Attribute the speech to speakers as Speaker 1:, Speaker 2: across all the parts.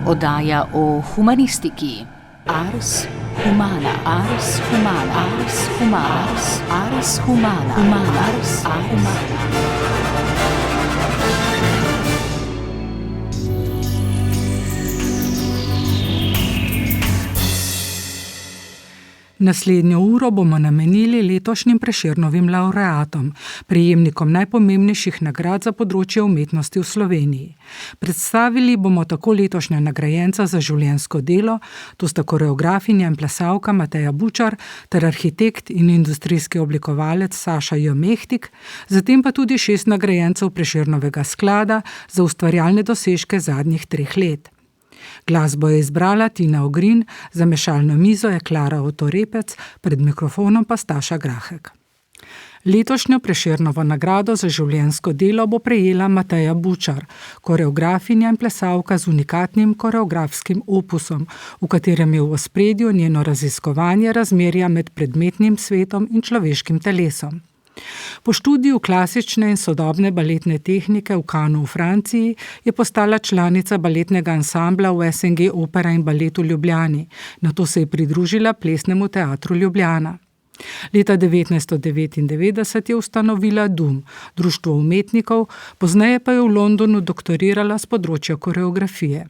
Speaker 1: Oddaja o humanistiki. Ars humana, ars humana, ars humana, ars humana, ars humana.
Speaker 2: Naslednjo uro bomo namenili letošnjim Prešernovim lavreatom, prejemnikom najpomembnejših nagrad za področje umetnosti v Sloveniji. Predstavili bomo tako letošnja nagrajenca za življenjsko delo, to sta koreografinja in plesalka Mateja Bučar ter arhitekt in industrijski oblikovalec Saša J. Mehtik, zatem pa tudi 6 nagrajencev Prešernovega sklada za ustvarjalne dosežke zadnjih 3 let. Glasbo je izbrala Tina Ogrin, za mešalno mizo je Klara Otorepec, pred mikrofonom pa Staša Grahek. Letošnjo Prešernovo nagrado za življenjsko delo bo prejela Mateja Bučar, koreografinja in plesalka z unikatnim koreografskim opusom, v katerem je v ospredju njeno raziskovanje razmerja med predmetnim svetom in človeškim telesom. Po študiju klasične in sodobne baletne tehnike v Cannesu v Franciji je postala članica baletnega ansambla v SNG Opera in balet v Ljubljani, nato se je pridružila Plesnemu teatru Ljubljana. Leta 1999 je ustanovila DUM, Društvo umetnikov, pozneje pa je v Londonu doktorirala z področja koreografije.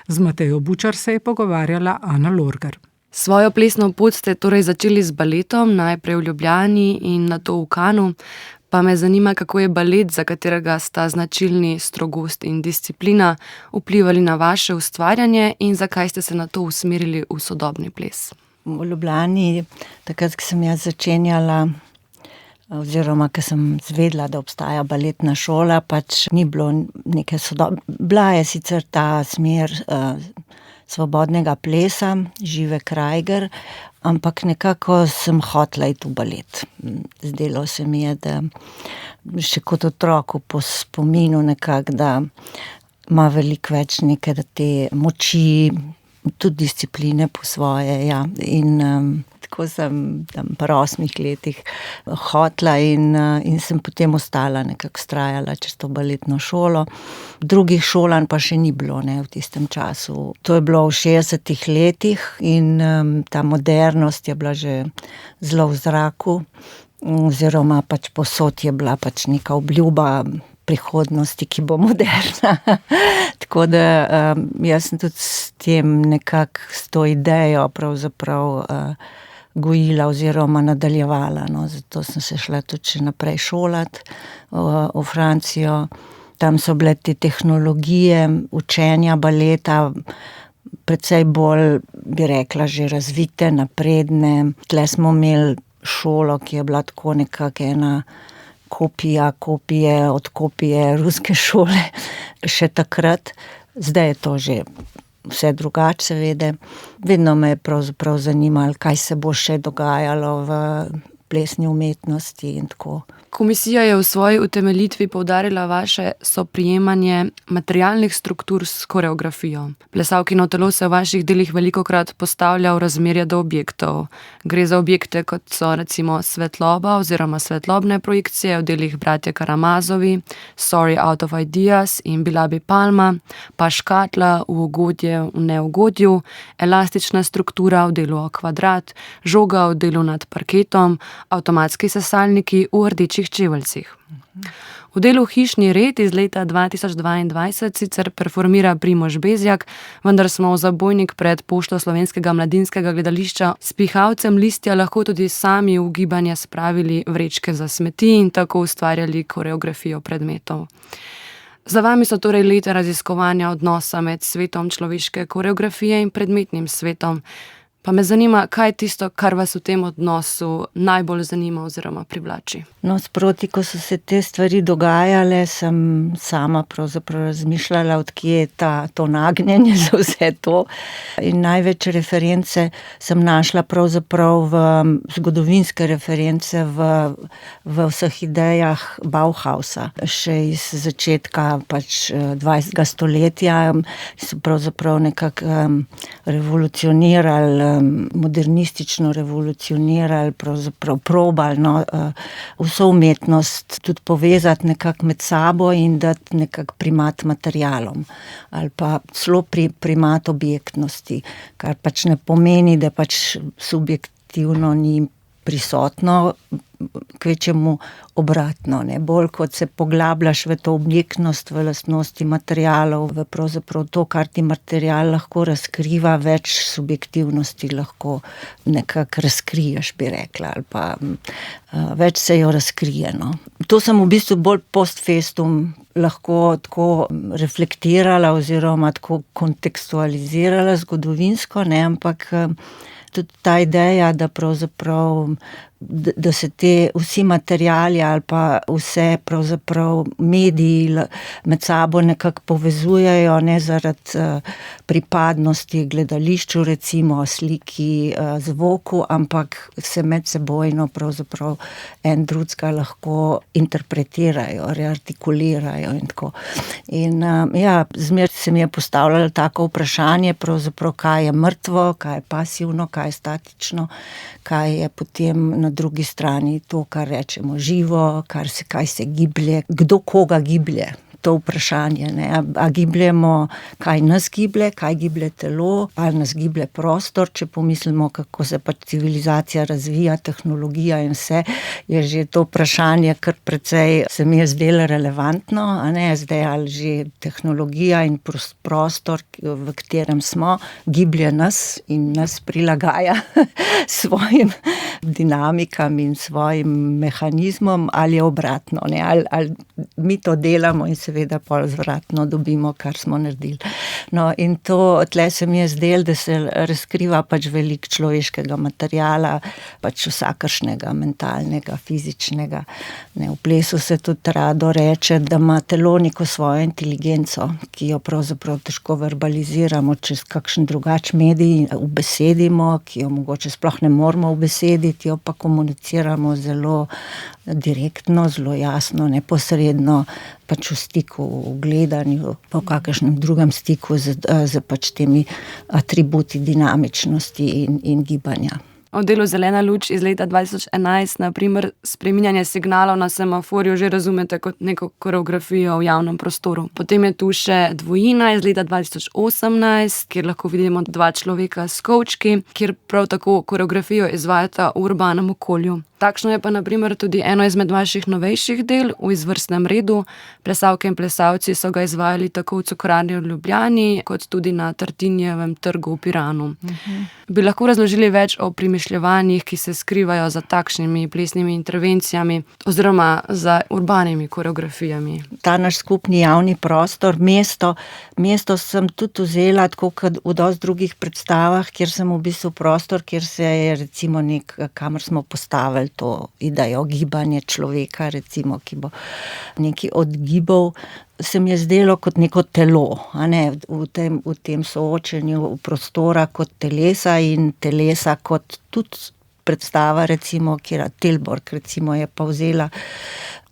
Speaker 2: Z Matejo Bučar se je pogovarjala Ana Lorgar.
Speaker 3: Svojo plesno pot ste torej začeli z baletom, najprej v Ljubljani in nato v Cannesu, pa me zanima, kako je balet, za katerega sta značilni strogost in disciplina, vplivali na vaše ustvarjanje in zakaj ste se nato usmerili v sodobni ples.
Speaker 4: V Ljubljani, takrat, ko sem jaz začenjala, oziroma, ko sem zvedela, da obstaja baletna šola, pač ni bilo neke sodobne. Bila je sicer ta smer svobodnega plesa, Žive Krajger, ampak nekako sem hotela iti v balet. Zdelo se mi je, da še kot otroku po spominu nekako, da ima veliko več neke te moči, tudi discipline po svoje, ja. In tako sem tam pri 8 letih hotela in sem potem ostala, nekako vztrajala čez to baletno šolo. Drugih šolanj pa še ni bilo, ne, v tistem času. To je bilo v 60 letih in ta modernost je bila že zelo v zraku, oziroma pač povsod je bila pač neka obljuba prihodnosti, ki bo moderna. Tako da jaz sem tudi s tem nekako, s to idejo pravzaprav gojila oziroma nadaljevala, no. Zato sem se šla tudi še naprej šolati v Francijo. Tam so bile te tehnologije učenja baleta precej bolj, bi rekla, že razvite, napredne. Tle smo imeli šolo, ki je bila tako nekako ena kopije od kopije ruske šole še takrat. Zdaj je to že vse drugače, seveda. Vedno me je pravzaprav zanimalo, kaj se bo še dogajalo v plesni umetnosti in tako.
Speaker 3: Komisija je v svoji utemeljitvi poudarila vaše soprijemanje materialnih struktur s koreografijo. Plesalkino telo se v vaših delih velikokrat postavlja v razmerje do objektov. Gre za objekte, kot so recimo svetloba oziroma svetlobne projekcije v delih Bratje Karamazovi, Story Out of Ideas in Bilabi Palma, pa škatla v ugodje v neugodju, elastična struktura v delu Kvadrat, žoga v delu nad parketom, avtomatski sesalniki v rdečih čeveljcih. V delu Hišni red iz leta 2022 sicer performira Primož Bezjak, vendar smo v zabojnik pred pošto Slovenskega mladinskega gledališča s pihalcem listja lahko tudi sami v gibanje spravili vrečke za smeti in tako ustvarjali koreografijo predmetov. Za vami so torej leta raziskovanja odnosa med svetom človeške koreografije in predmetnim svetom. Pa me zanima, kaj je tisto, kar vas v tem odnosu najbolj zanima oziroma privlači?
Speaker 4: No, sproti, ko so se te stvari dogajale, sem sama pravzaprav razmišljala, odkje je to nagnjenje za vse to. In največ reference sem našla pravzaprav v zgodovinske reference v vseh idejah Bauhausa. Še iz začetka pač 20. stoletja so pravzaprav nekako revolucionirali modernistično revolucionirali, pravzaprav probali vso umetnost tudi povezati nekako med sabo in dati nekako primat materialom ali pa celo primat objektnosti, kar pač ne pomeni, da pač subjektivno ni prisotno, kvečemu obratno, ne. Bolj kot se poglabljaš v to objektnost, v lastnosti materialov, v pravzaprav to, kar ti material lahko razkriva, več subjektivnosti lahko nekako razkriješ, bi rekla, ali pa več se jo razkrije, no. To sem v bistvu bolj post festum lahko tako reflektirala oziroma tako kontekstualizirala zgodovinsko, ne, ampak tudi ta ideja, da pravzaprav, da se vsi materiali ali pa vse pravzaprav mediji med sabo nekako povezujejo, ne zaradi pripadnosti gledališču, recimo sliki, zvoku, ampak se medsebojno pravzaprav en drugega lahko interpretirajo, reartikulirajo in tako. In zmeraj se mi je postavljalo tako vprašanje, pravzaprav kaj je mrtvo, kaj je pasivno, kaj je statično, kaj je potem na drugi strani to, kar rečemo živo, kaj se giblje, kdo koga giblje. To vprašanje, ne, a gibljemo, kaj nas giblje, kaj giblje telo, ali nas giblje prostor, če pomislimo, kako se pač civilizacija razvija, tehnologija in vse, je že to vprašanje kar precej se mi je zdelo relevantno, a ne, zdaj ali že tehnologija in prostor, v katerem smo, giblje nas in nas prilagaja svojim dinamikam in svojim mehanizmom, ali je obratno, ne, ali mi to delamo in seveda pol zvratno dobimo, kar smo naredili. No, in to, tle se mi je zdelo, da se razkriva pač veliko človeškega materiala, pač vsakršnega, mentalnega, fizičnega. Ne, v plesu se tudi rado reče, da ima telo neko svojo inteligenco, ki jo pravzaprav težko verbaliziramo čez kakšen drugačen medij, ubesedimo, ki jo mogoče sploh ne moremo ubesediti, jo pa komuniciramo zelo direktno, zelo jasno, neposredno, pač v stiku, v gledanju, pa v kakšnem drugem stiku z pač temi atributi dinamičnosti in gibanja.
Speaker 3: O delu Zelena luč iz leta 2011, na primer, spreminjanje signalov na semaforju že razumete kot neko koreografijo v javnem prostoru. Potem je tu še Dvojina iz leta 2018, kjer lahko vidimo dva človeka s kovčki, kjer prav tako koreografijo izvajata v urbanem okolju. Takšno je pa na primer tudi eno izmed vaših novejših del v izvrstnem redu. Plesalke in plesalci so ga izvajali tako v Cukrarni v Ljubljani, kot tudi na Tartinijevem trgu v Piranu. Bi lahko razložili več o premišljevanjih, ki se skrivajo za takšnimi plesnimi intervencijami oziroma za urbanimi koreografijami?
Speaker 4: Ta naš skupni javni prostor, mesto sem tudi vzela, tako kot v dosti drugih predstavah, kjer sem v bistvu prostor, kjer se je recimo kamor smo postavili to idejo gibanje človeka, recimo, ki bo neki odgibal, se mi je zdelo kot neko telo, a ne, v tem soočenju prostora kot telesa in telesa kot tudi predstava, recimo, kjer Tilburg recimo je pa vzela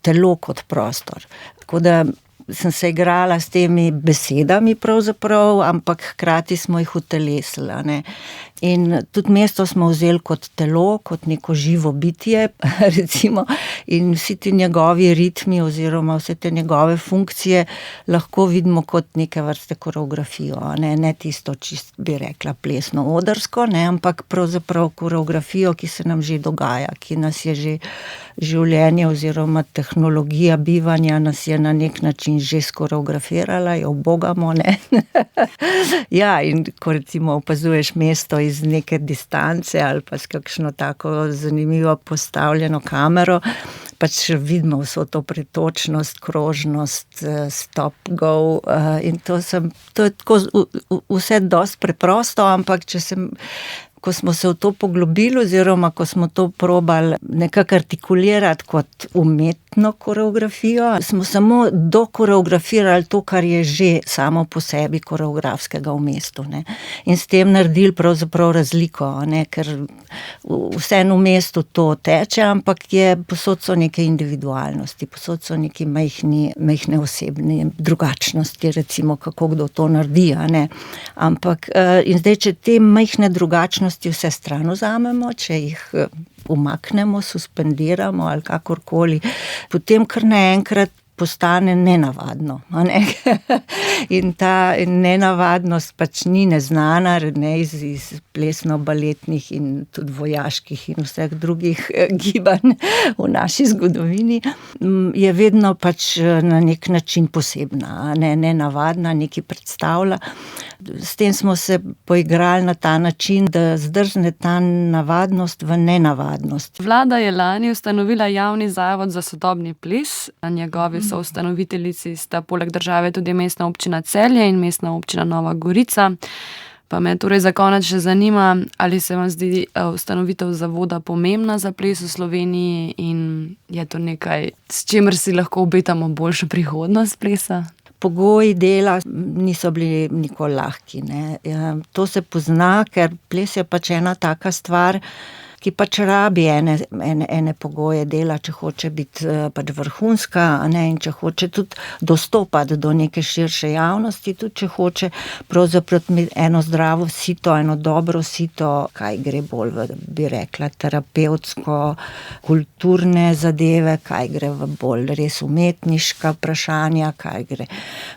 Speaker 4: telo kot prostor. Tako da sem se igrala s temi besedami pravzaprav, ampak hkrati smo jih utelesili, a ne. In tudi mesto smo vzeli kot telo, kot neko živo bitje, recimo, in vsi ti njegovi ritmi oziroma vse te njegove funkcije lahko vidimo kot neke vrste koreografijo, a ne tisto, čist bi rekla plesno-odrsko, ne, ampak pravzaprav koreografijo, ki se nam že dogaja, ki nas je že življenje oziroma tehnologija bivanja nas je na nek način že skoreografirala, jo ubogamo, ne. Ja, in ko recimo opazuješ mesto iz neke distance ali pa s kakšno tako zanimivo postavljeno kamero, pač vidimo vso to pretočnost, krožnost, stop, go, in to je tako vse dosti preprosto, ampak ko smo se v to poglobili oziroma ko smo to probali nekako artikulirati kot umetno koreografijo, smo samo dokoreografirali to, kar je že samo po sebi koreografskega v mestu, ne. In s tem naredili pravzaprav razliko, ne, ker vseeno v mestu to teče, ampak posod so neke individualnosti, posod so neke majhne osebne drugačnosti, recimo, kako kdo to naredi, a ne. Ampak, in zdaj, če te majhne drugačnosti vse stran vzamemo, če jih umaknemo, suspendiramo ali kakorkoli, potem kar naenkrat postane nenavadno, a ne. In ta nenavadnost pač ni neznana, ne, iz plesno-baletnih in tudi vojaških in vseh drugih gibanj v naši zgodovini, je vedno pač na nek način posebna, a ne, nenavadna, nekaj predstavlja. S tem smo se poigrali na ta način, da zdrzne ta navadnost v nenavadnost.
Speaker 3: Vlada je lani ustanovila javni zavod za sodobni ples. Njegovi soustanoviteljici sta poleg države tudi Mestna občina Celje in Mestna občina Nova Gorica. Pa me torej za konec še zanima, ali se vam zdi ustanovitev zavoda pomembna za ples v Sloveniji in je to nekaj, s čimer si lahko obetamo boljšo prihodnost plesa?
Speaker 4: Pogoji dela niso bili nikoli lahki, ne. To se pozna, ker ples je pač ena taka stvar, ki pač rabi ene pogoje dela, če hoče biti pač vrhunska, a ne, in če hoče tudi dostopati do neke širše javnosti, tudi če hoče pravzaprav imeti eno zdravo sito, eno dobro sito, kaj gre bolj v, bi rekla, terapevtsko, kulturne zadeve, kaj gre v bolj res umetniška vprašanja, kaj gre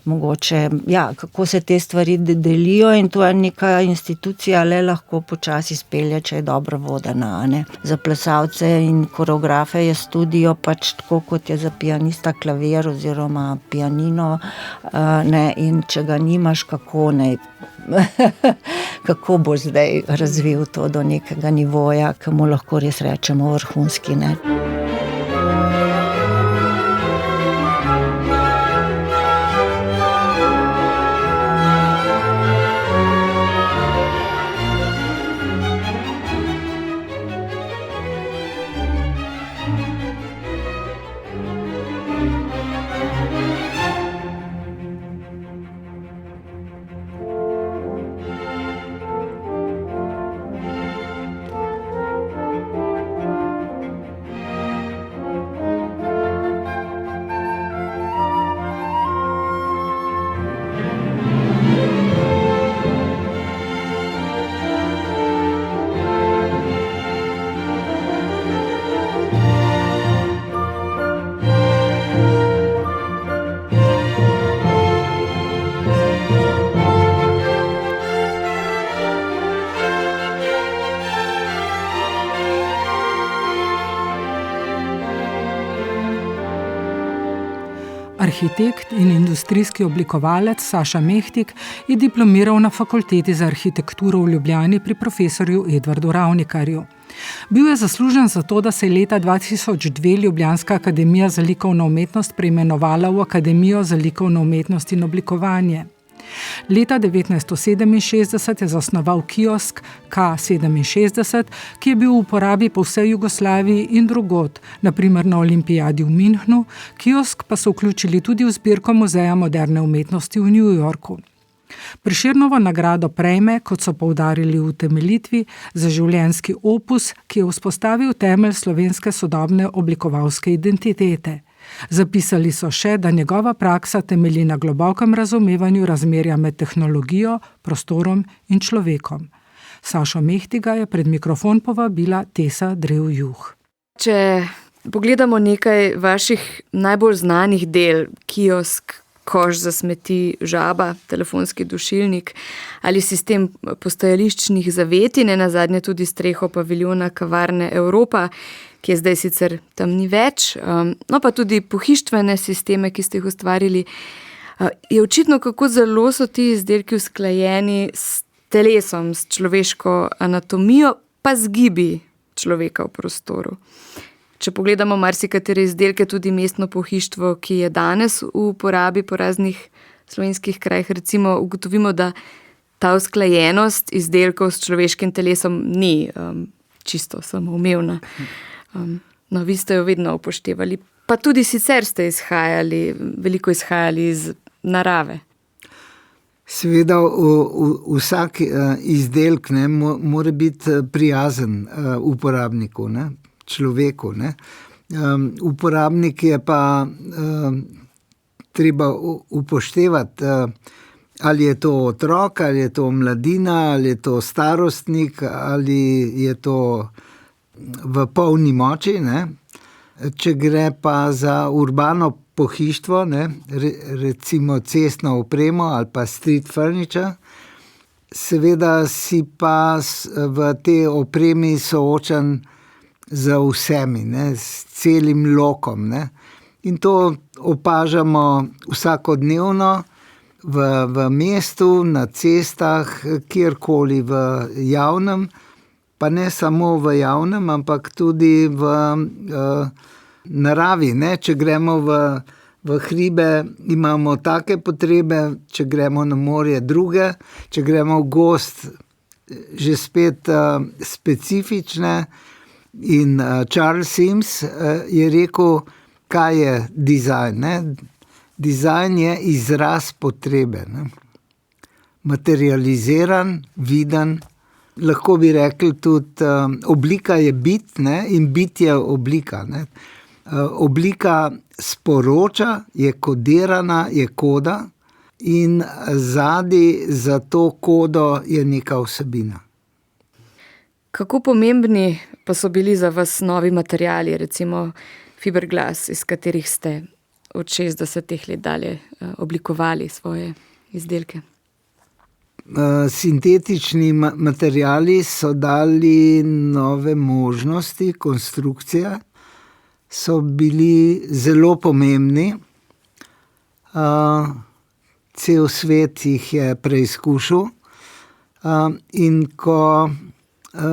Speaker 4: mogoče, ja, kako se te stvari delijo, in to je neka institucija le lahko počasi spelje, če je dobro vodena. Za plesalce in koreografe je studio pač tako, kot je za pianista klavir oziroma pianino, ne, in če ga nimaš, kako boš zdaj razvil to do nekega nivoja, ki mu lahko res rečemo vrhunski, ne.
Speaker 2: Arhitekt in industrijski oblikovalec Saša Mehtik je diplomiral na Fakulteti za arhitekturo v Ljubljani pri profesorju Edvardu Ravnikarju. Bil je zaslužen za to, da se je leta 2002 Ljubljanska akademija za likovno umetnost preimenovala v Akademijo za likovno umetnost in oblikovanje. Leta 1967 je zasnoval kiosk K67, ki je bil v uporabi po vsej Jugoslaviji in drugod, na primer na olimpijadi v Münchnu, kiosk pa so vključili tudi v zbirko Muzeja moderne umetnosti v New Yorku. Prešernovo nagrado prejme, kot so poudarili v utemeljitvi, za življenjski opus, ki je vzpostavil temelj slovenske sodobne oblikovalske identitete. Zapisali so še, da njegova praksa temelji na globokem razumevanju razmerja med tehnologijo, prostorom in človekom. Sašo Mehtiga je pred mikrofon povabila Tesa Drev Juh.
Speaker 3: Če pogledamo nekaj vaših najbolj znanih del, kiosk, koš za smeti, žaba, telefonski dušilnik ali sistem postajališčnih zaveti, nenazadnje tudi streho paviljona kavarne Evropa, ki je zdaj sicer tam ni več, no pa tudi pohištvene sisteme, ki ste jih ustvarili, je očitno, kako zelo so ti izdelki usklajeni s telesom, s človeško anatomijo, pa z gibi človeka v prostoru. Če pogledamo marsikatere izdelke, tudi mestno pohištvo, ki je danes v uporabi po raznih slovenskih krajih, recimo ugotovimo, da ta usklajenost izdelkov s človeškim telesom ni čisto samoumevna. No, vi ste jo vedno upoštevali. Pa tudi sicer ste veliko izhajali iz narave.
Speaker 5: Seveda vsak izdelek mora biti prijazen uporabniku, ne, človeku. Ne. Uporabnik je pa treba upoštevati, ali je to otrok, ali je to mladina, ali je to starostnik, ali je to v polni moči. Ne. Če gre pa za urbano pohištvo, ne, recimo cestno opremo ali pa street furniture, seveda si pa v tej opremi soočen z vsemi, ne, s celim lokom. Ne. In to opažamo vsakodnevno v mestu, na cestah, kjerkoli v javnem, pa ne samo v javnem, ampak tudi v naravi. Ne? Če gremo v hribe, imamo take potrebe, če gremo na morje druge, če gremo v gozd, že spet specifične. In Charles Sims je rekel, kaj je dizajn. Ne? Dizajn je izraz potrebe. Ne? Materializiran, viden. Lahko bi rekli tudi, oblika je bit, ne? In bit je oblika. Ne? Oblika sporoča, je kodirana, je koda in zadaj za to kodo je neka vsebina.
Speaker 3: Kako pomembni pa so bili za vas novi materiali, recimo fiberglas, iz katerih ste od 60 let dalje oblikovali svoje izdelke?
Speaker 5: Sintetični materiali so dali nove možnosti, konstrukcije so bili zelo pomembni. Cel svet jih je preizkušal. In ko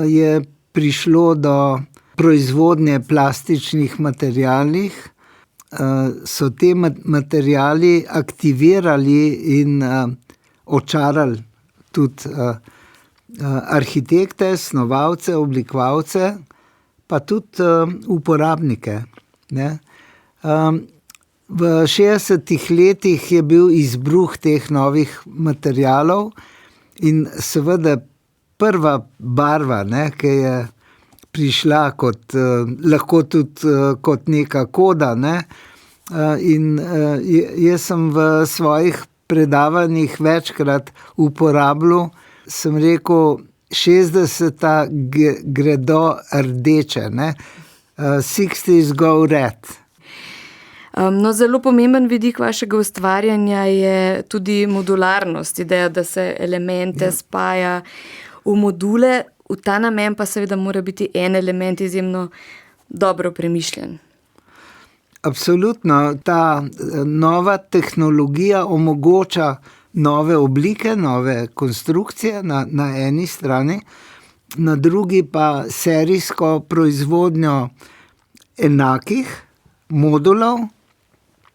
Speaker 5: je prišlo do proizvodnje plastičnih materialih, so te materiali aktivirali in očarali tudi arhitekte, snovalce, oblikovalce, pa tudi uporabnike. Ne. V 60 letih je bil izbruh teh novih materialov in seveda prva barva, ne, ki je prišla kot, lahko tudi kot neka koda. Ne. In jaz sem v svojih predavanjih večkrat uporabljal, sem rekel, 60 gredo rdeče, ne? 60s go red.
Speaker 3: No, zelo pomemben vidik vašega ustvarjanja je tudi modularnost, ideja, da se elemente spaja v module, v ta namen pa seveda mora biti en element izjemno dobro premišljen.
Speaker 5: Absolutno, ta nova tehnologija omogoča nove oblike, nove konstrukcije na eni strani, na drugi pa serijsko proizvodnjo enakih modulov,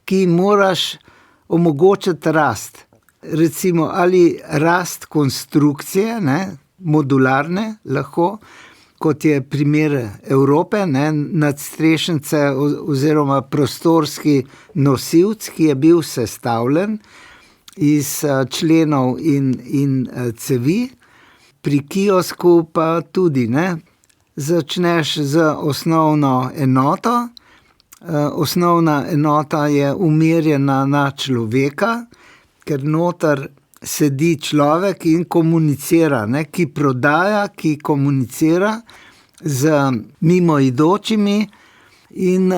Speaker 5: ki moraš omogočiti rast. Recimo ali rast konstrukcije, ne, modularne lahko, kot je primer Evrope, ne, nadstrešnice oziroma prostorski nosilc, ki je bil sestavljen iz členov in cevi. Pri kiosku pa tudi, ne. Začneš z osnovno enoto. Osnovna enota je umerjena na človeka, ker noter sedi človek in komunicira, ne, ki prodaja, ki komunicira z mimoidočimi in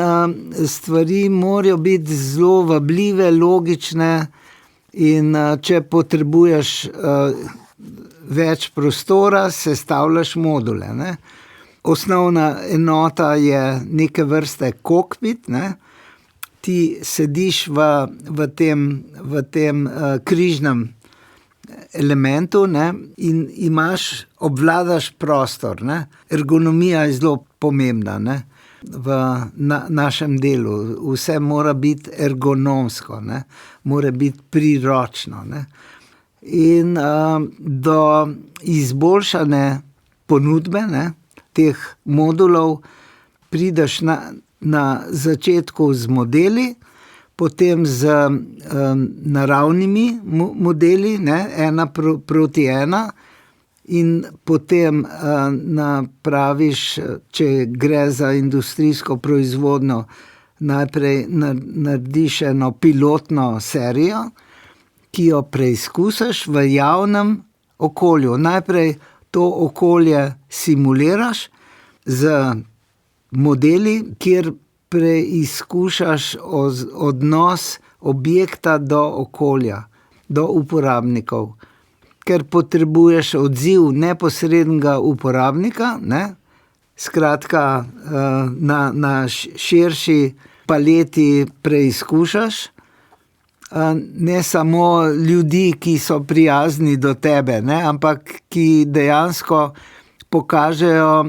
Speaker 5: stvari morajo biti zelo vabljive, logične in če potrebuješ več prostora, sestavljaš module. Ne. Osnovna enota je neke vrste kokpit, ne. Ti sediš v tem križnem elementu, ne, in obvladaš prostor. Ne. Ergonomija je zelo pomembna, ne, v našem delu. Vse mora biti ergonomsko, ne, mora biti priročno. Ne. In do izboljšane ponudbe, ne, teh modulov prideš na začetku z modeli, potem z naravnimi modeli, ne, 1:1, in potem napraviš, če gre za industrijsko proizvodnjo, najprej narediš eno pilotno serijo, ki jo preizkusiš v javnem okolju. Najprej to okolje simuliraš z modeli, kjer preizkušaš odnos objekta do okolja, do uporabnikov. Ker potrebuješ odziv neposrednega uporabnika, ne? Skratka, na širši paleti preizkušaš, ne samo ljudi, ki so prijazni do tebe, ne? Ampak ki dejansko pokažejo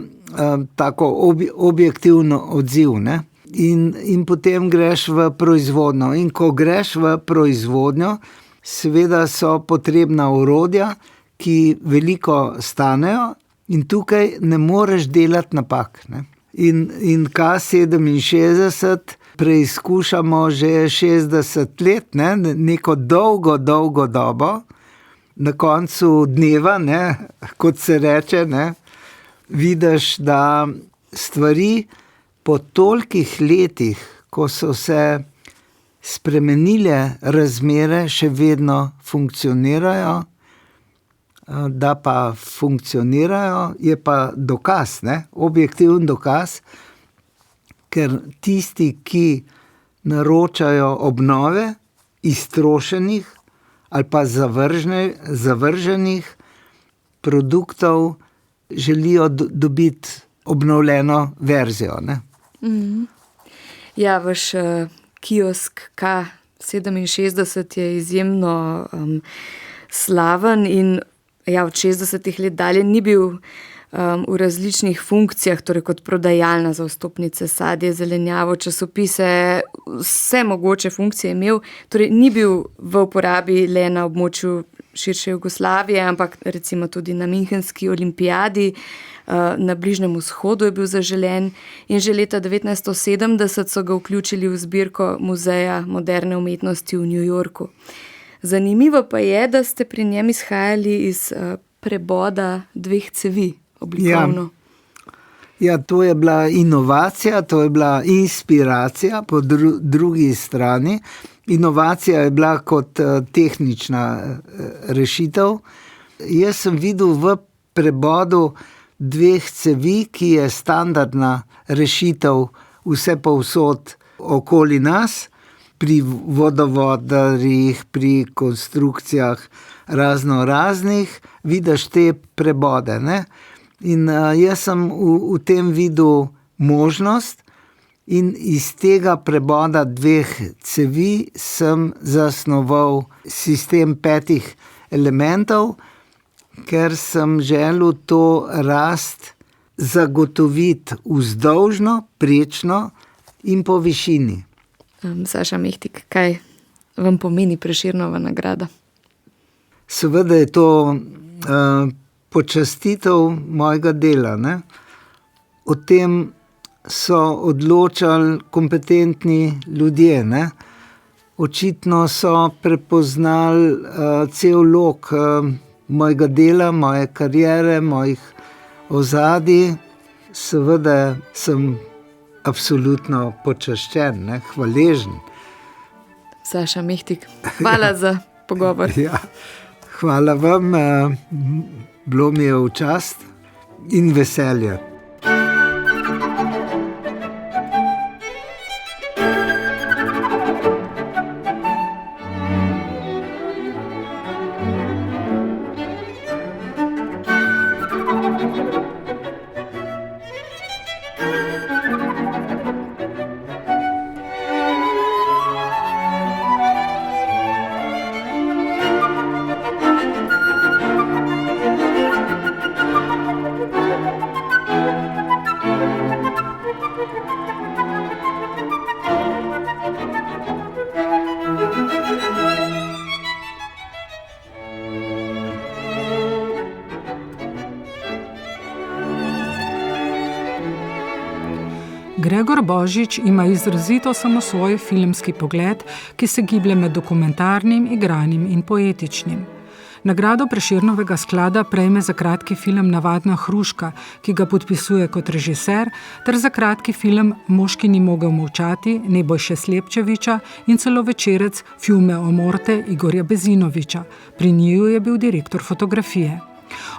Speaker 5: tako objektivno odziv, ne? In potem greš v proizvodnjo. In ko greš v proizvodnjo, seveda so potrebna orodja, ki veliko stanejo, in tukaj ne moreš delati napak, ne. In K67 preizkušamo že 60 let, ne, neko dolgo dobo, na koncu dneva, ne, kot se reče, ne, vidiš, da stvari po tolikih letih, ko so se spremenile razmere, še vedno funkcionirajo. Da pa funkcionirajo, je pa dokaz, ne, objektiven dokaz, ker tisti, ki naročajo obnove iztrošenih ali pa zavrženih produktov, želijo dobiti obnovljeno verzijo, ne.
Speaker 3: Ja, vaš kiosk K67 je izjemno slaven in ja, od 60 let dalje ni bil v različnih funkcijah, torej kot prodajalna za vstopnice, sadje, zelenjavo, časopise, vse mogoče funkcije imel, torej ni bil v uporabi le na območju širše Jugoslavije, ampak recimo tudi na Münchenski olimpijadi, na Bližnjem vzhodu je bil zaželen in že leta 1970 so ga vključili v zbirko Muzeja moderne umetnosti v New Yorku. Zanimivo pa je, da ste pri njem izhajali iz preboda 2 cevi oblikovno.
Speaker 5: Ja, to je bila inovacija, to je bila inspiracija po drugi strani. Inovacija je bila kot tehnična rešitev. Jaz sem videl v prebodu 2 cevi, ki je standardna rešitev vse povsod okoli nas, pri vodovodarjih, pri konstrukcijah raznih, vidiš te prebode, ne. In jaz sem v tem videl možnost in iz tega preboda 2 cevi sem zasnoval sistem 5 elementov, ker sem želel to rast zagotoviti vzdolžno, prečno in po višini.
Speaker 3: Saša Mehtik, kaj vam pomeni Prešernova nagrada?
Speaker 5: Seveda je to počastitev mojega dela, ne. O tem so odločali kompetentni ljudje, ne. Očitno so prepoznali cel lok mojega dela, moje kariere, mojih ozadij. Seveda sem absolutno počaščen, ne, hvaležen.
Speaker 3: Saša Mehtik, hvala za pogovor.
Speaker 5: Ja, hvala vam, bilo mi je v čast in veselje.
Speaker 2: Gregor Božič ima izrazito samosvoj filmski pogled, ki se giblje med dokumentarnim, igranim in poetičnim. Nagrado Prešernovega sklada prejme za kratki film Navadna hruška, ki ga podpisuje kot režiser, ter za kratki film Moški ni mogel molčati Nebojše Slepčeviča in celovečerec Fiume o morte Igorja Bezinoviča. Pri njiju je bil direktor fotografije.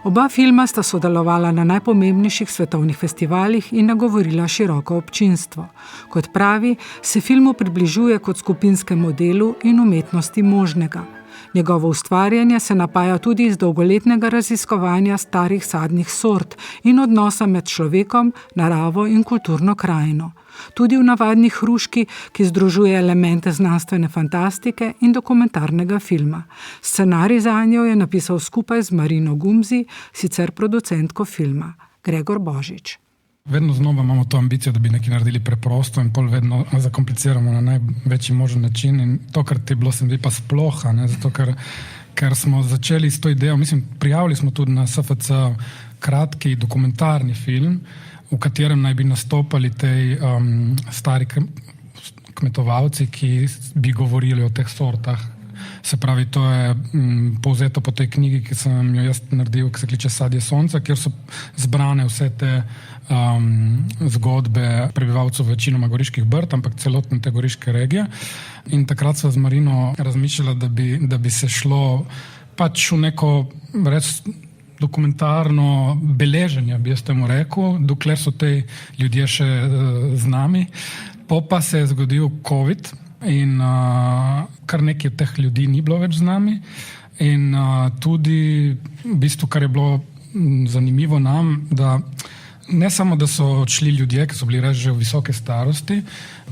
Speaker 2: Oba filma sta sodelovala na najpomembnejših svetovnih festivalih in nagovorila široko občinstvo. Kot pravi, se filmu približuje kot skupinskemu delu in umetnosti možnega. Njegovo ustvarjanje se napaja tudi iz dolgoletnega raziskovanja starih sadnih sort in odnosa med človekom, naravo in kulturno krajino. Tudi v Navadni hruški, ki združuje elemente znanstvene fantastike in dokumentarnega filma. Scenarij zanjo je napisal skupaj z Marino Gumzi, sicer producentko filma. Gregor Božič.
Speaker 6: Vedno znova imamo to ambicijo, da bi nekaj naredili preprosto in pol vedno zakompliciramo na največji možen način in to, kar ti je bilo, se mi pa sploh, zato ker smo začeli s to idejo, mislim, prijavili smo tudi na SFC kratki dokumentarni film, v katerem naj bi nastopali tej stari kmetovalci, ki bi govorili o teh sortah. Se pravi, to je povzeto po tej knjigi, ki sem jo jaz naredil, ki se kliče Sadje sonca, kjer so zbrane vse te zgodbe prebivalcev večinoma Goriških Brd, ampak celotne te goriške regije. In takrat sva z Marino razmišljala, da bi se šlo pač v neko res dokumentarno beleženje, bi jaz temu rekel, dokler so te ljudje še z nami. Pa se je zgodil COVID in kar nekaj teh ljudi ni bilo več z nami. In tudi v bistvu, kar je bilo zanimivo nam, da ne samo, da so odšli ljudje, ki so bili res že v visoke starosti,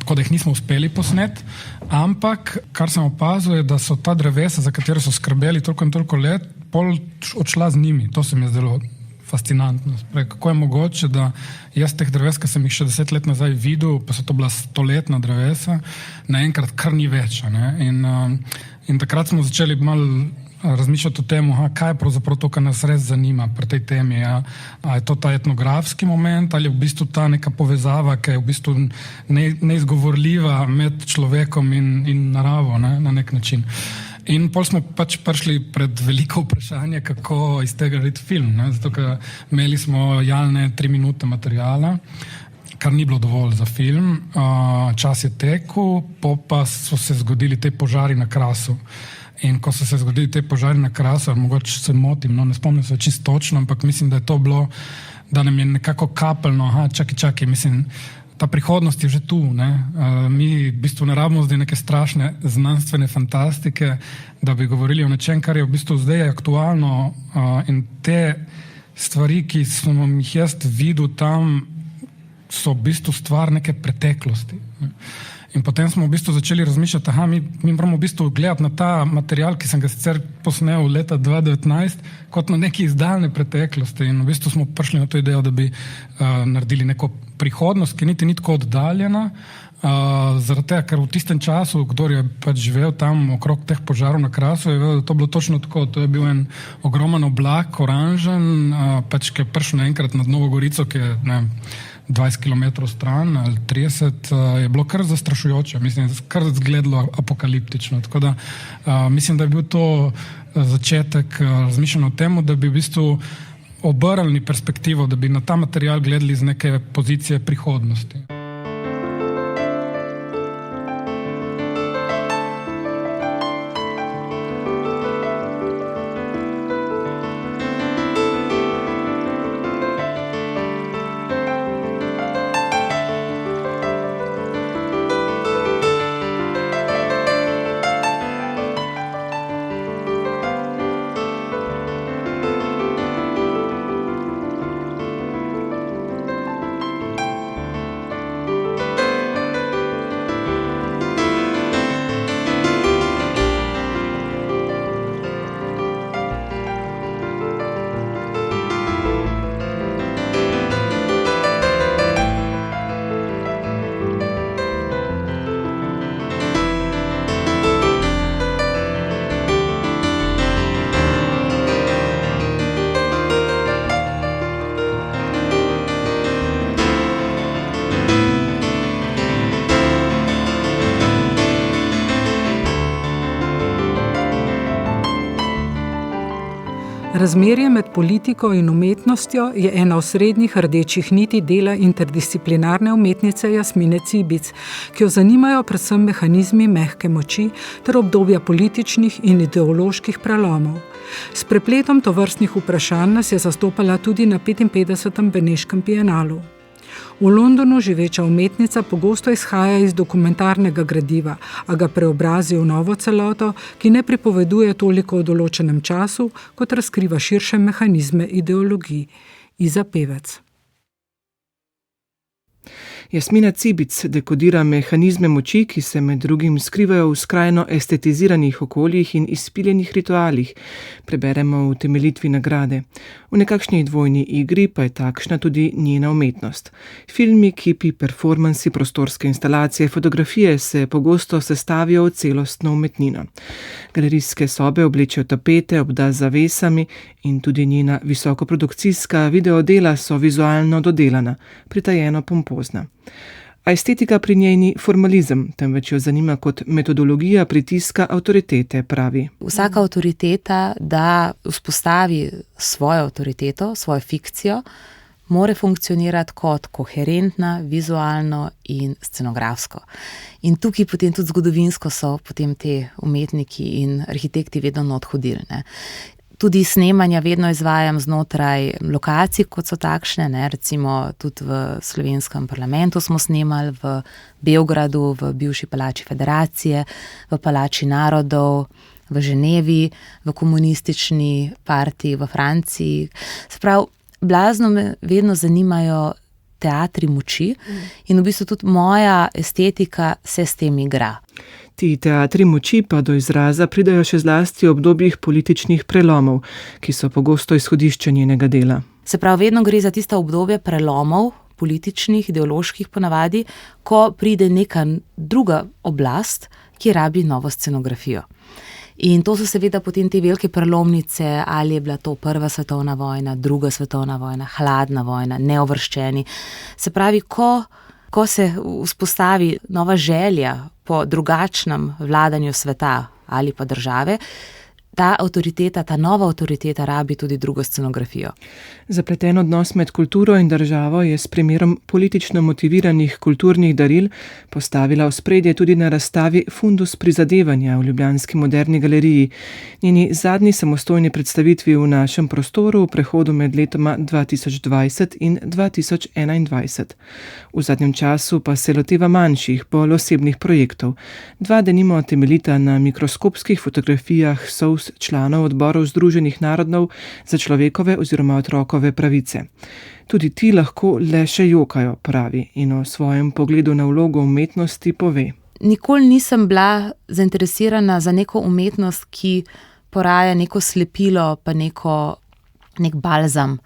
Speaker 6: tako da jih nismo uspeli posneti, ampak kar sem opazil je, da so ta drevesa, za katere so skrbeli toliko in toliko let, pol odšla z njimi. To se mi je zdelo fascinantno. Kako je mogoče, da jaz teh dreves, ki sem jih še 10 let nazaj videl, pa so to bila 100-letna drevesa, naenkrat kar ni več. In takrat smo začeli malo razmišljati o tem, kaj je pravzaprav to, kar nas res zanima pri tej temi. A je to ta etnografski moment ali je v bistvu ta neka povezava, ki je v bistvu neizgovorljiva med človekom in naravo, na nek način. In pol smo pač prišli pred veliko vprašanje, kako iz tega narediti film. Zato, ker imeli smo jalne 3 minute materijala, kar ni bilo dovolj za film. Čas je tekel, pa so se zgodili te požari na Krasu. In ko so se zgodili te požari na Krasu, mogoče se motim, ne spomnim se čisto točno, ampak mislim, da je to bilo, da nam je nekako kapelno, čakaj, mislim, ta prihodnost je že tu. Mi v bistvu ne rabimo zdaj neke strašne znanstvene fantastike, da bi govorili o nečem, kar je v bistvu zdaj aktualno in te stvari, ki sem jih jaz videl tam, so v bistvu stvar neke preteklosti. In potem smo v bistvu začeli razmišljati, mi moramo v bistvu gledati na ta material, ki sem ga sicer posnel leta 2019, kot na neki iz daljne preteklosti. In v bistvu smo prišli na to idejo, da bi naredili neko prihodnost, ki niti ni tako oddaljena, zaradi tega, ker v tistem času, kdor je pač živel tam okrog teh požarov na Krasu, je vedel, da to bilo točno tako. To je bil en ogromen oblak, oranžen, pač ki je prišel naenkrat nad Novo Gorico, ki je 20 km stran ali 30, je bilo kar zastrašujoče, mislim, kar zgledalo apokaliptično. Tako da mislim, da je bil to začetek razmišljanja o tem, da bi v bistvu obrnili perspektivo, da bi na ta material gledali z neke pozicije prihodnosti.
Speaker 2: Razmerje med politiko in umetnostjo je ena osrednjih rdečih niti dela interdisciplinarne umetnice Jasmine Cibic, ki jo zanimajo predvsem mehanizmi mehke moči ter obdobja političnih in ideoloških prelomov. S prepletom tovrstnih vprašanj nas je zastopala tudi na 55. Beneškem bienalu. V Londonu živeča umetnica pogosto izhaja iz dokumentarnega gradiva, a ga preobrazi v novo celoto, ki ne pripoveduje toliko o določenem času, kot razkriva širše mehanizme ideologij. Iza Pevec.
Speaker 7: Jasmina Cibic dekodira mehanizme moči, ki se med drugim skrivajo v skrajno estetiziranih okoljih in izpiljenih ritualih, preberemo v utemeljitvi nagrade. V nekakšni dvojni igri pa je takšna tudi njena umetnost. Filmi, kipi, performansi, prostorske instalacije, fotografije se pogosto sestavijo v celostno umetnino. Galerijske sobe oblečejo tapete, obda z zavesami in tudi njena visokoprodukcijska videodela so vizualno dodelana, pritajeno pompozna. A estetika pri njej ni formalizem, temveč jo zanima kot metodologija pritiska avtoritete, pravi.
Speaker 8: Vsaka avtoriteta, da vzpostavi svojo avtoriteto, svojo fikcijo, mora funkcionirati kot koherentna, vizualno in scenografsko. In tukaj potem tudi zgodovinsko so potem te umetniki in arhitekti vedno odhodili. Tudi snemanja vedno izvajam znotraj lokacij, kot so takšne, recimo tudi v slovenskem parlamentu smo snemali, v Beogradu, v bivši palači Federacije, v palači narodov, v Ženevi, v komunistični partiji v Franciji. Se pravi, blazno me vedno zanimajo teatri moči in v bistvu tudi moja estetika se s tem igra.
Speaker 7: Ti teatri moči pa do izraza pridajo še zlasti v obdobjih političnih prelomov, ki so pogosto izhodišče njenega dela.
Speaker 8: Se pravi, vedno gre za tista obdobje prelomov, političnih, ideoloških ponavadi, ko pride neka druga oblast, ki rabi novo scenografijo. In to so seveda potem te velike prelomnice, ali je bila to Prva svetovna vojna, Druga svetovna vojna, hladna vojna, neovrščeni. Se pravi, ko se vzpostavi nova želja po drugačnem vladanju sveta ali pa države, ta avtoriteta, ta nova avtoriteta rabi tudi drugo scenografijo.
Speaker 7: Zapleten odnos med kulturo in državo je s primerom politično motiviranih kulturnih daril postavila v spredje tudi na razstavi Fundus prizadevanja v ljubljanski Moderni galeriji, njeni zadnji samostojni predstavitvi v našem prostoru v prehodu med letoma 2020 in 2021. V zadnjem času pa se loteva manjših, bolj osebnih projektov. Dva denimo temeljita na mikroskopskih fotografijah članov odborov Združenih narodov za človekove oziroma otrokove pravice. Tudi ti lahko le še jokajo, pravi, in o svojem pogledu na vlogo umetnosti pove.
Speaker 8: Nikoli nisem bila zainteresirana za neko umetnost, ki poraja neko slepilo pa nek balzam,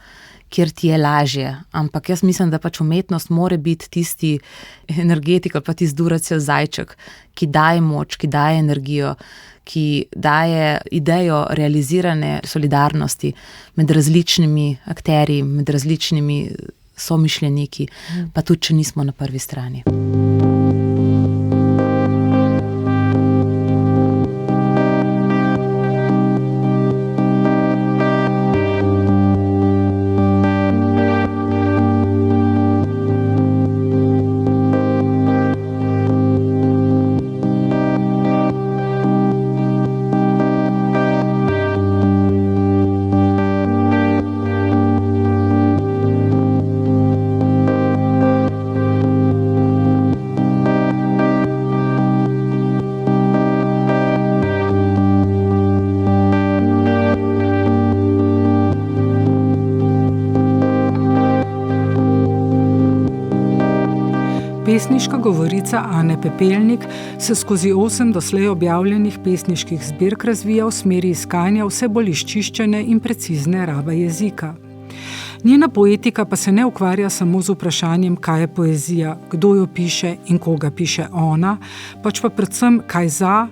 Speaker 8: kjer ti je lažje. Ampak jaz mislim, da pač umetnost mora biti tisti energetik ali pa tisti duracijo zajček, ki daje moč, ki daje energijo, ki daje idejo realizirane solidarnosti med različnimi akterji, med različnimi somišljeniki, pa tudi, če nismo na prvi strani.
Speaker 2: Pesniška govorica Ane Pepelnik se skozi 8 doslej objavljenih pesniških zbirk razvija v smeri iskanja vse bolj izčiščene in precizne rabe jezika. Njena poetika pa se ne ukvarja samo z vprašanjem, kaj je poezija, kdo jo piše in koga piše ona, pač pa predvsem, kaj za,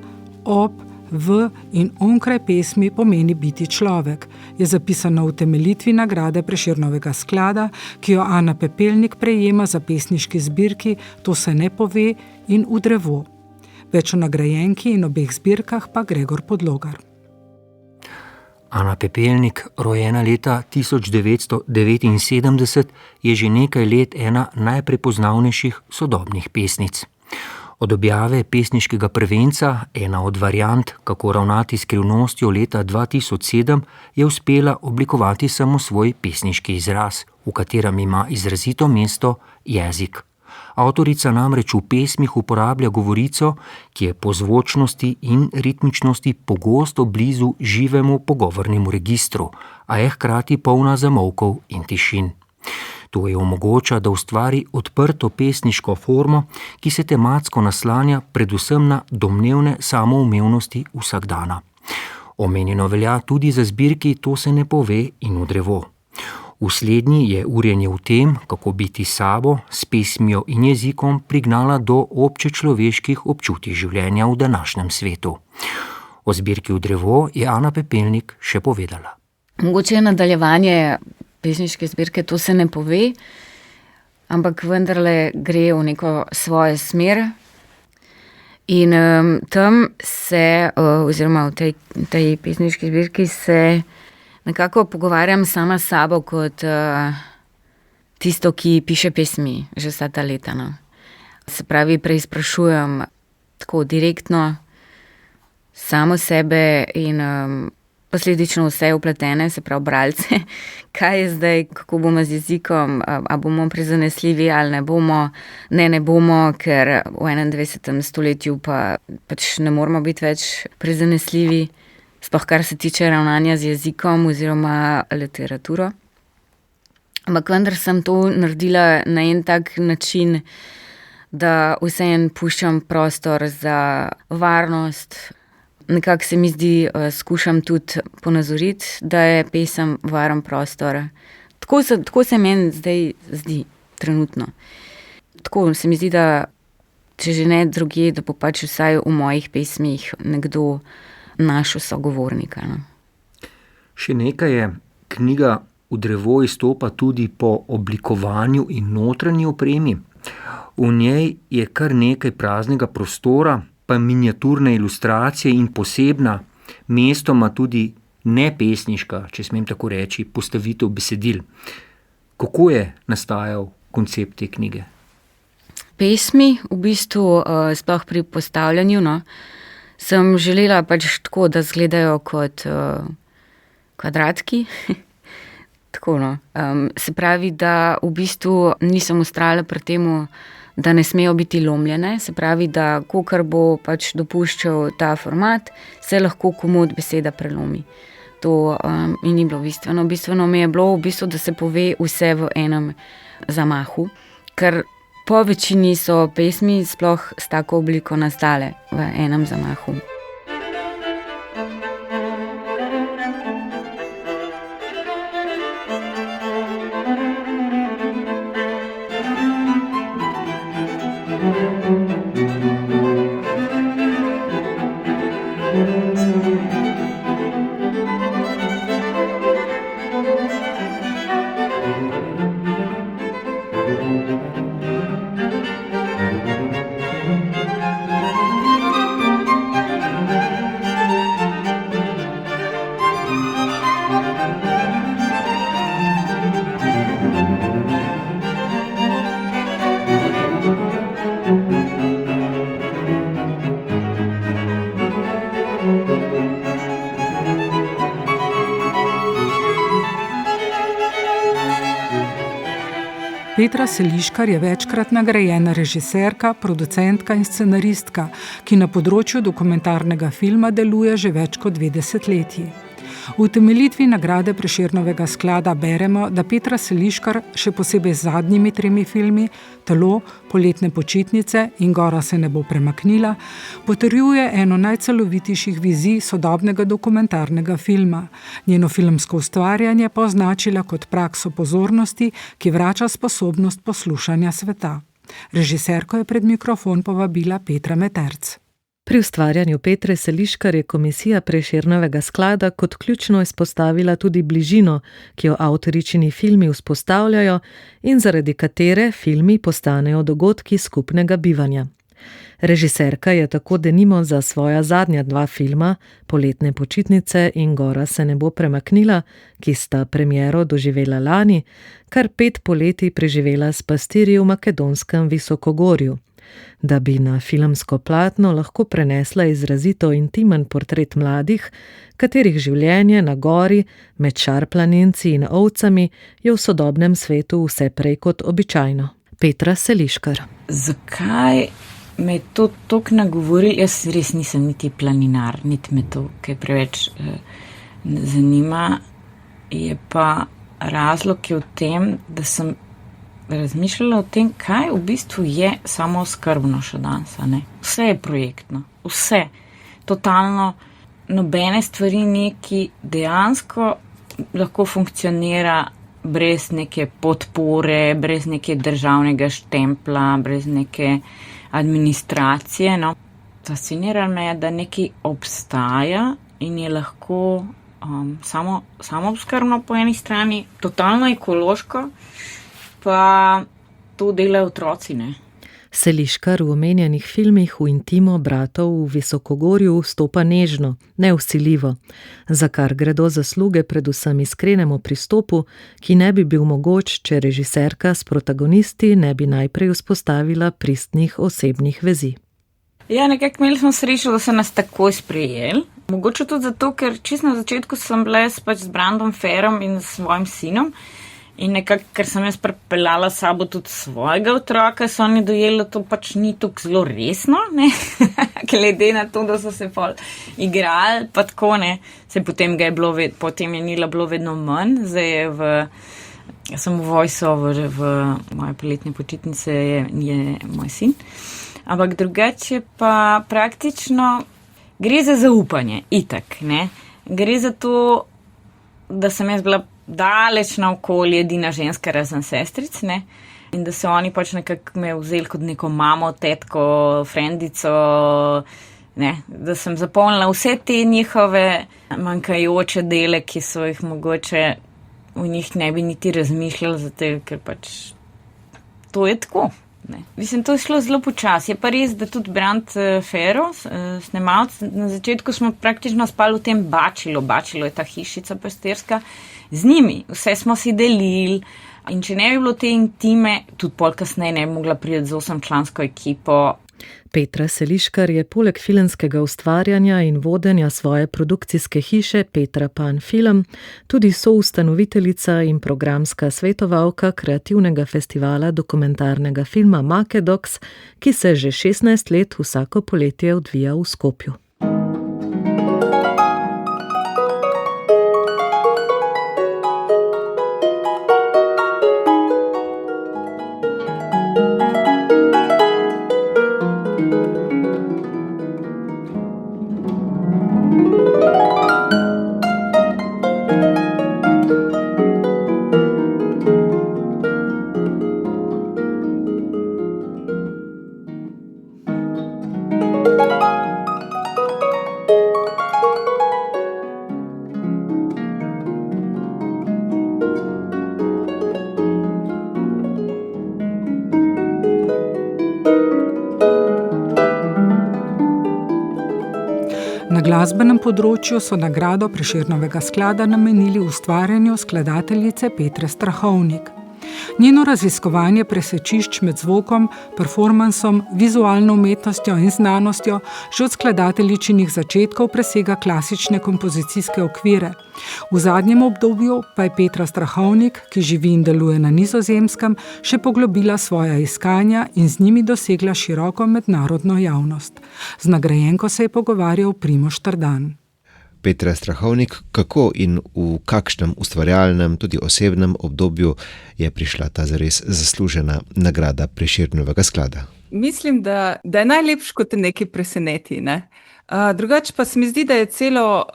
Speaker 2: ob, v in onkraj pesmi pomeni biti človek, je zapisano v utemeljitvi nagrade Prešernovega sklada, ki jo Ana Pepelnik prejema za pesniški zbirki To se ne pove in V drevo. Več o nagrajenki in obeh zbirkah pa Gregor Podlogar.
Speaker 9: Ana Pepelnik, rojena leta 1979, je že nekaj let ena najprepoznavnejših sodobnih pesnic. Od objave pesniškega prvenca, ena od variant, kako ravnati s skrivnostjo leta 2007, je uspela oblikovati samo svoj pesniški izraz, v katerem ima izrazito mesto jezik. Avtorica namreč v pesmih uporablja govorico, ki je po zvočnosti in ritmičnosti pogosto blizu živemu pogovornemu registru, a je hkrati polna zamolkov in tišin. To je omogoča, da ustvari odprto pesniško formo, ki se tematsko naslanja predvsem na domnevne samoumevnosti vsakdana. Omenjeno velja tudi za zbirki To se ne pove in V drevo. V slednji je urjenje v tem, kako biti sabo, s pesmijo in jezikom prignala do občečloveških občutij življenja v današnjem svetu. O zbirki V drevo je Ana Pepelnik še povedala.
Speaker 10: Mogoče je nadaljevanje pesniške zbirke To se ne pove, ampak vendarle gre v neko svojo smer. In tam se, oziroma v tej pesniški zbirki se nekako pogovarjam sama s sabo kot tisto, ki piše pesmi že vsa ta leta. No. Se pravi, preizprašujem tako direktno samo sebe in posledično vse vpletene, se pravi bralce, kaj je zdaj, kako bomo z jezikom, a bomo prizanesljivi ali ne bomo. Ne bomo, ker v 21. stoletju pač ne moramo biti več prizanesljivi. Sploh kar se tiče ravnanja z jezikom oziroma literaturo. Ampak vendar sem to naredila na en tak način, da vseeno puščam prostor za varnost. Nekako se mi zdi, skušam tudi ponazoriti, da je pesem varen prostor. Tako se meni zdaj zdi, trenutno. Tako se mi zdi, da če že ne drugje, da bo pač vsaj v mojih pesmih nekdo našel sogovornika. No.
Speaker 9: Še nekaj je, knjiga V drevo izstopa tudi po oblikovanju in notranji opremi. V njej je kar nekaj praznega prostora, pa miniaturne ilustracije in posebna, mestoma tudi nepesniška, če smem tako reči, postavitev besedil. Kako je nastajal koncept te knjige?
Speaker 10: Pesmi, v bistvu sploh pri postavljanju, no, sem želela pač tako, da izgledajo kot kvadratki. Tako, no. Se pravi, da v bistvu nisem vztrajala pri temu, da ne smejo biti lomljene. Se pravi, da kakor bo pač dopuščal ta format, se lahko komu od beseda prelomi. To mi ni bilo bistveno. Bistveno mi je bilo v bistvu, da se pove vse v enem zamahu, ker po večini so pesmi sploh s tako obliko nastale v enem zamahu.
Speaker 2: Petra Seliškar je večkrat nagrajena režiserka, producentka in scenaristka, ki na področju dokumentarnega filma deluje že več kot 2 desetletji. V utemeljitvi nagrade Prešernovega sklada beremo, da Petra Seliškar še posebej z zadnjimi 3 filmi, Telo, Poletne počitnice in Gora se ne bo premaknila, potrjuje eno najcelovitejših vizij sodobnega dokumentarnega filma. Njeno filmsko ustvarjanje pa označila kot prakso pozornosti, ki vrača sposobnost poslušanja sveta. Režiserko je pred mikrofon povabila Petra Meterc.
Speaker 11: Pri ustvarjanju Petre Seliškar je komisija Prešernovega sklada kot ključno izpostavila tudi bližino, ki jo avtoričini filmi vzpostavljajo in zaradi katere filmi postanejo dogodki skupnega bivanja. Režiserka je tako denimo za svoja zadnja 2 filma, Poletne počitnice in Gora se ne bo premaknila, ki sta premiero doživela lani, kar 5 poletij preživela s pastirji v makedonskem Visokogorju. Da bi na filmsko platno lahko prenesla izrazito intimen portret mladih, katerih življenje na gori med šarplaninci in ovcami je v sodobnem svetu vse prej kot običajno. Petra Seliškar.
Speaker 12: Zakaj me je to toliko nagovorilo? Jaz res nisem niti planinar, niti me to kaj preveč zanima. Je pa razlog je v tem, da sem razmišljala o tem, kaj v bistvu je samooskrbno še danes. Vse je projektno, vse. Totalno nobene stvari ni, ki dejansko lahko funkcionira brez neke podpore, brez neke državnega štempla, brez neke administracije. Fasciniralo me je, da nekaj obstaja in je lahko samooskrbno po eni strani, totalno ekološko, pa to delajo otroci, ne.
Speaker 11: Seliškar v omenjenih filmih v intimo bratov v Visokogorju vstopa nežno, nevsiljivo, za kar gredo zasluge predvsem iskrenemu pristopu, ki ne bi bil mogoč, če režiserka s protagonisti ne bi najprej vzpostavila pristnih osebnih vezi.
Speaker 12: Ja, nekako imeli smo srečo, da so nas takoj sprejeli. Mogoče tudi zato, ker čisto na začetku sem bila pač z Brandom Ferom in s svojim sinom. In nekako, ker sem jaz pripeljala s sabo tudi svojega otroka, so oni dojeli, da to pač ni tako zelo resno, ne, glede na to, da so se pol igrali, pa tako, ne, se potem je Nila bilo vedno manj, zdaj je jaz sem v voiceover, v moje poletne počitnice je moj sin, ampak drugače pa praktično gre za zaupanje, itak, ne, gre za to, da sem jaz bila daleč na okolje, edina ženska razen sestric, ne, in da so oni pač nekako me vzeli kot neko mamo, tetko, frendico, ne, da sem zapolnila vse te njihove manjkajoče dele, ki so jih mogoče v njih ne bi niti razmišljali, zato ker pač to je tako. Ne. Mislim, to je šlo zelo počasi. Je pa res, da tudi Brand Fero, snemalc, na začetku smo praktično spali v tem bačilu. Bačilo je ta hišica pastirska. Z njimi, vse smo si delili in če ne bi bilo te intime, tudi pol kasneje ne bi mogla priti z 8-člansko ekipo.
Speaker 11: Petra Seliškar je poleg filmskega ustvarjanja in vodenja svoje produkcijske hiše Petra Pan Film tudi soustanoviteljica in programska svetovalka kreativnega festivala dokumentarnega filma Makedox, ki se že 16 let vsako poletje odvija v Skopju.
Speaker 2: Na glasbenem področju so nagrado Prešernovega sklada namenili ustvarjanju skladateljice Petre Strahovnik. Njeno raziskovanje presečišč med zvokom, performansom, vizualno umetnostjo in znanostjo že od skladateljičinih začetkov presega klasične kompozicijske okvire. V zadnjem obdobju pa je Petra Strahovnik, ki živi in deluje na Nizozemskem, še poglobila svoja iskanja in z njimi dosegla široko mednarodno javnost. Z nagrajenko se je pogovarjal Primož Trdan.
Speaker 13: Petra Strahovnik, kako in v kakšnem ustvarjalnem, tudi osebnem obdobju je prišla ta zares zaslužena nagrada Prešernovega sklada?
Speaker 14: Mislim, da je najlepše, ko te nekaj preseneti, ne? Drugače pa se mi zdi, da je celo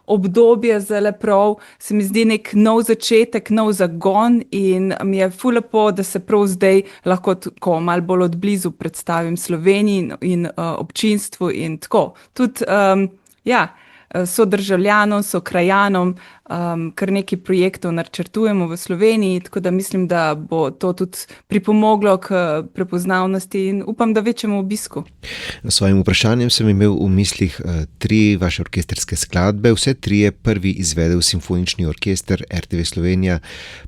Speaker 14: obdobje zelo prav, se mi zdi nek nov začetek, nov zagon in mi je ful lepo, da se prav zdaj lahko tako malo bolj od blizu predstavim Sloveniji in občinstvu in tako. Tudi, sodržavljanom, sokrajanom, kar nekaj projektov načrtujemo v Sloveniji, tako da mislim, da bo to tudi pripomoglo k prepoznavnosti in upam, da večjemu obisku.
Speaker 13: Na svojim vprašanjem sem imel v mislih 3 vaše orkestrske skladbe. Vse 3 je prvi izvedel Simfonični orkester RTV Slovenija.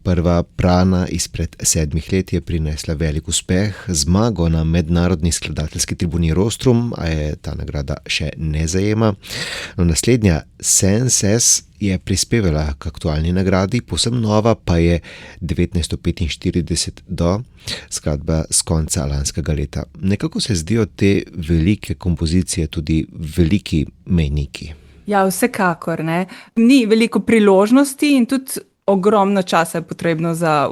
Speaker 13: Prva Prana izpred 7 let je prinesla velik uspeh, zmago na mednarodni skladateljski tribuni Rostrum, a je ta nagrada še ne zajema. No, naslednja Senses je prispevala k aktualni nagradi, povsem nova pa je 1945 do, skladba z konca lanskega leta. Nekako se zdijo te velike kompozicije tudi veliki mejniki.
Speaker 14: Ja, vsekakor, ne. Ni veliko priložnosti in tudi ogromno časa je potrebno za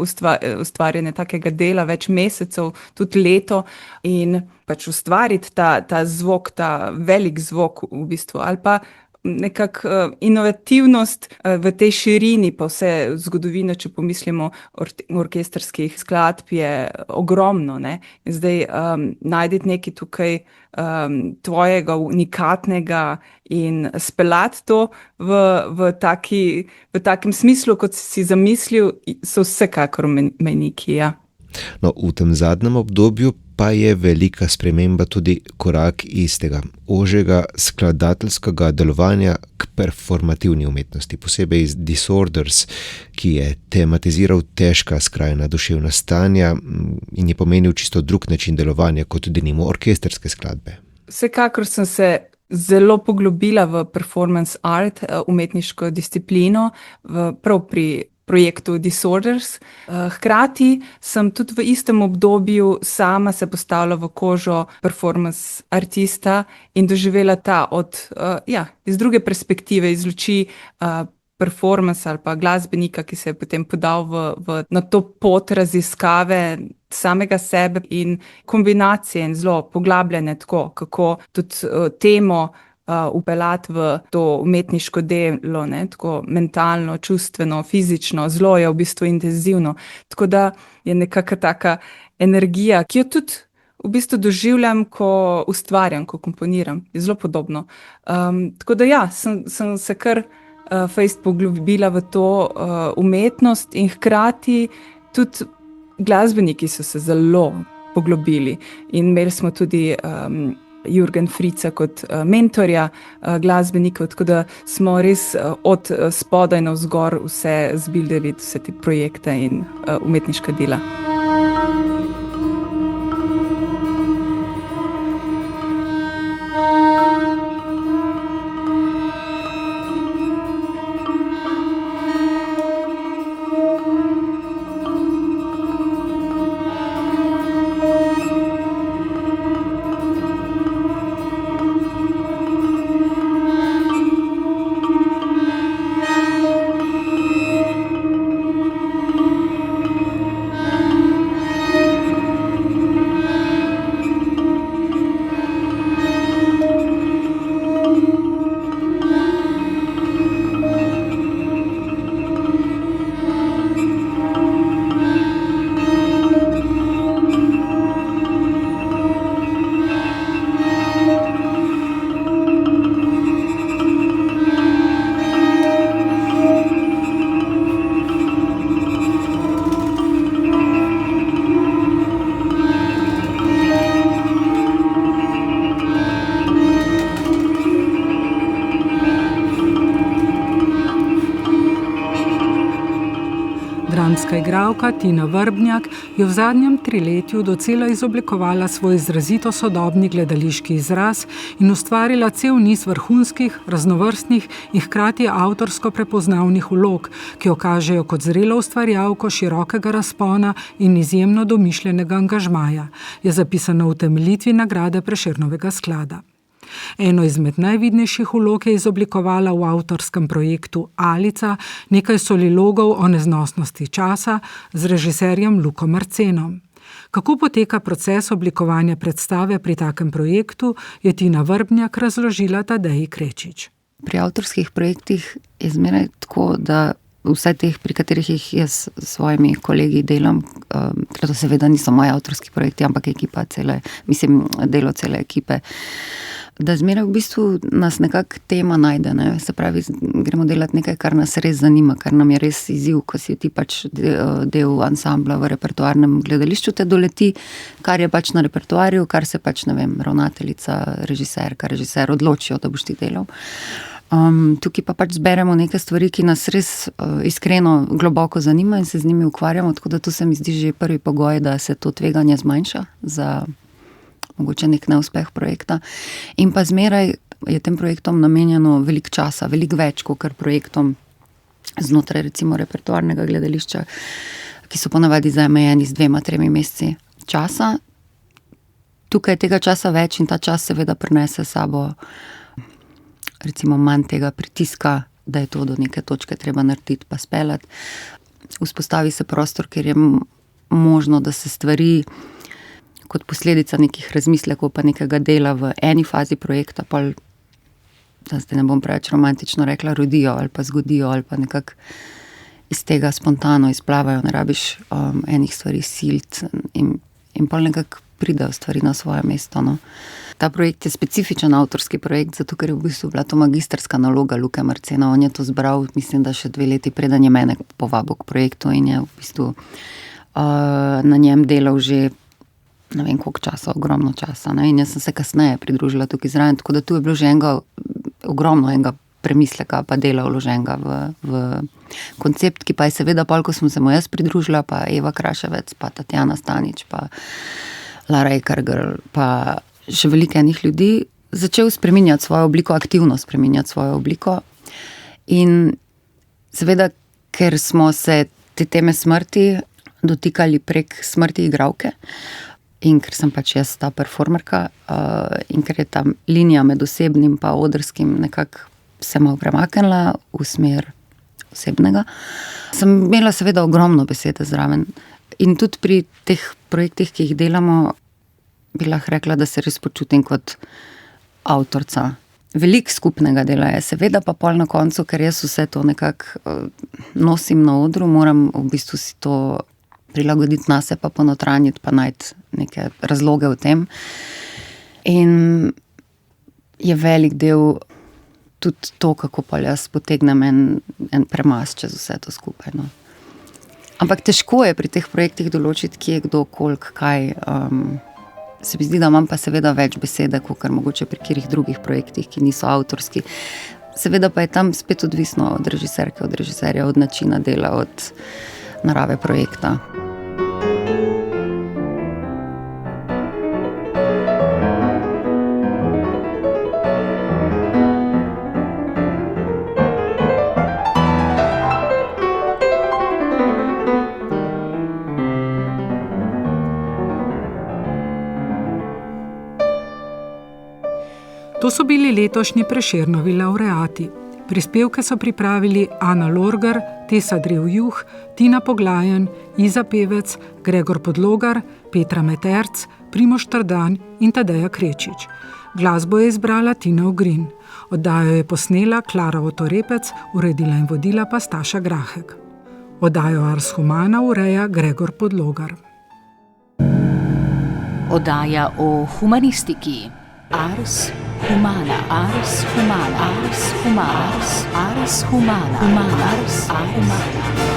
Speaker 14: ustvarjanje takega dela, več mesecev, tudi leto in pač ustvariti ta zvok, ta velik zvok v bistvu, ali pa nekako inovativnost v tej širini pa vse zgodovine, če pomislimo orkestrskih skladb, je ogromno, ne. In zdaj najti nekaj tukaj tvojega unikatnega in speljati to v takem smislu, kot si zamislil, so vsekakor mejniki, ja.
Speaker 13: No, v tem zadnjem obdobju pa je velika sprememba tudi korak iz tega ožjega skladateljskega delovanja k performativni umetnosti, posebej iz Disorders, ki je tematiziral težka skrajna duševna stanja in je pomenil čisto drug način delovanja kot denimo orkestrske skladbe.
Speaker 14: Vsekakor sem se zelo poglobila v performance art, umetniško disciplino, prav pri projektu Disorders. Hkrati sem tudi v istem obdobju sama se postavila v kožo performance artista in doživela ta iz druge perspektive, iz luči performance ali pa glasbenika, ki se je potem podal na to pot raziskave samega sebe in kombinacije in zelo poglabljanje tako, kako tudi temo upeljati v to umetniško delo, ne, tako mentalno, čustveno, fizično, zelo je v bistvu intenzivno. Tako da je nekaka taka energija, ki jo tudi v bistvu doživljam, ko ustvarjam, ko komponiram. Je zelo podobno. Tako da ja, sem se kar fejst poglobila v to umetnost in hkrati tudi glasbeniki so se zelo poglobili in imeli smo tudi Jürgen Frica kot mentorja glasbenikov, tako da smo res od spodaj navzgor vse zbildali, vse te projekte in umetniška dela.
Speaker 2: Dramska igralka Tina Vrbnjak je v zadnjem 3-letju docela izoblikovala svoj izrazito sodobni gledališki izraz in ustvarila cel niz vrhunskih, raznovrstnih in hkrati avtorsko prepoznavnih vlog, ki jo kažejo kot zrelo ustvarjalko širokega razpona in izjemno domišljenega angažmaja, je zapisano v utemeljitvi nagrade Prešernovega sklada. Eno izmed najvidnejših vlog je izoblikovala v avtorskem projektu Alica, nekaj solilogov o neznosnosti časa z režiserjem Luko Marcenom. Kako poteka proces oblikovanja predstave pri takem projektu, je Tina Vrbnjak razložila Tadeji Krečič.
Speaker 15: Pri avtorskih projektih je zmeraj tako, da vse teh, pri katerih jih jaz s svojimi kolegi delam, to seveda niso moji avtorski projekti, ampak delo cele ekipe, da zmeraj v bistvu nas nekako tema najde, ne? Se pravi, gremo delati nekaj, kar nas res zanima, kar nam je res izziv, ko si ti pač del ansambla v repertoarnem gledališču, te doleti, kar je pač na repertoarju, kar se pač, ne vem, ravnateljica, režiser odločijo, da boš ti delal. Tukaj pa pač zberemo neke stvari, ki nas res iskreno globoko zanima in se z njimi ukvarjamo, tako da to se mi zdi že prvi pogoj, da se to tveganje zmanjša za mogoče nek neuspeh projekta. In pa zmeraj je tem projektom namenjeno veliko časa, veliko več, kot projektom znotraj recimo repertoarnega gledališča, ki so ponavadi zamejeni z 2-3 meseci časa. Tukaj je tega časa več in ta čas seveda prinese s sabo recimo manj tega pritiska, da je to do neke točke treba narediti pa speljati. Vzpostavi se prostor, kjer je možno, da se stvari kot posledica nekih razmislekov pa nekega dela v eni fazi projekta, pa da zdaj ne bom preveč romantično rekla, rodijo ali pa zgodijo ali pa nekako iz tega spontano izplavajo, ne rabiš enih stvari siliti in pa nekako pridejo stvari na svoje mesto. No. Ta projekt je specifičen avtorski projekt, zato ker je v bistvu bila to magistrska naloga Luke Marcena. On je to zbral, mislim, da še 2 leti preden je mene povabil k projektu in je v bistvu na njem delal že ne vem koliko časa, ogromno časa. Ne? In jaz sem se kasneje pridružila tukaj zraven, tako da tu je bilo že ogromno enega premisleka pa dela vloženega v koncept, ki pa je seveda pol, ko sem se mu jaz pridružila, pa Eva Kraševec, pa Tatjana Stanič, pa Lara Ekargl, pa še veliko enih ljudi, začel spreminjati svojo obliko, aktivno spreminjati svojo obliko. In seveda, ker smo se te teme smrti dotikali prek smrti igralke, in ker sem pač jaz ta performerka, in ker je ta linija med osebnim pa odrskim nekako se malo premaknila v smer osebnega, sem imela seveda ogromno besede zraven. In tudi pri teh projektih, ki jih delamo, bi lahko rekla, da se res počutim kot avtorca. Veliko skupnega dela je, seveda pa pol na koncu, ker jaz vse to nekako nosim na odru, moram v bistvu si to prilagoditi nase, pa ponotranjiti, pa najti neke razloge v tem. In je velik del tudi to, kako pa jaz potegnem en premaz čez vse to skupaj. No. Ampak težko je pri teh projektih določiti, kje, kdo, koliko, kaj. Se mi zdi, da imam pa seveda več besede, kakor mogoče pri katerih drugih projektih, ki niso avtorski. Seveda pa je tam spet odvisno od režiserke, od režiserja, od načina dela, od narave projekta.
Speaker 2: To so bili letošnji Prešernovi lavreati. Prispevke so pripravili Ana Lorgar, Tesa Drevjuh, Tina Poglajen, Iza Pevec, Gregor Podlogar, Petra Meterc, Primož Trdan in Tadeja Krečič. Glasbo je izbrala Tina Ogrin. Oddajo je posnela Klara Otorepec, uredila in vodila pa Staša Grahek. Oddajo Ars Humana ureja Gregor Podlogar.
Speaker 1: Oddaja o humanistiki. Ars Humana, Ars Humana, Ars Humana, Ars Humana, Ars Humana.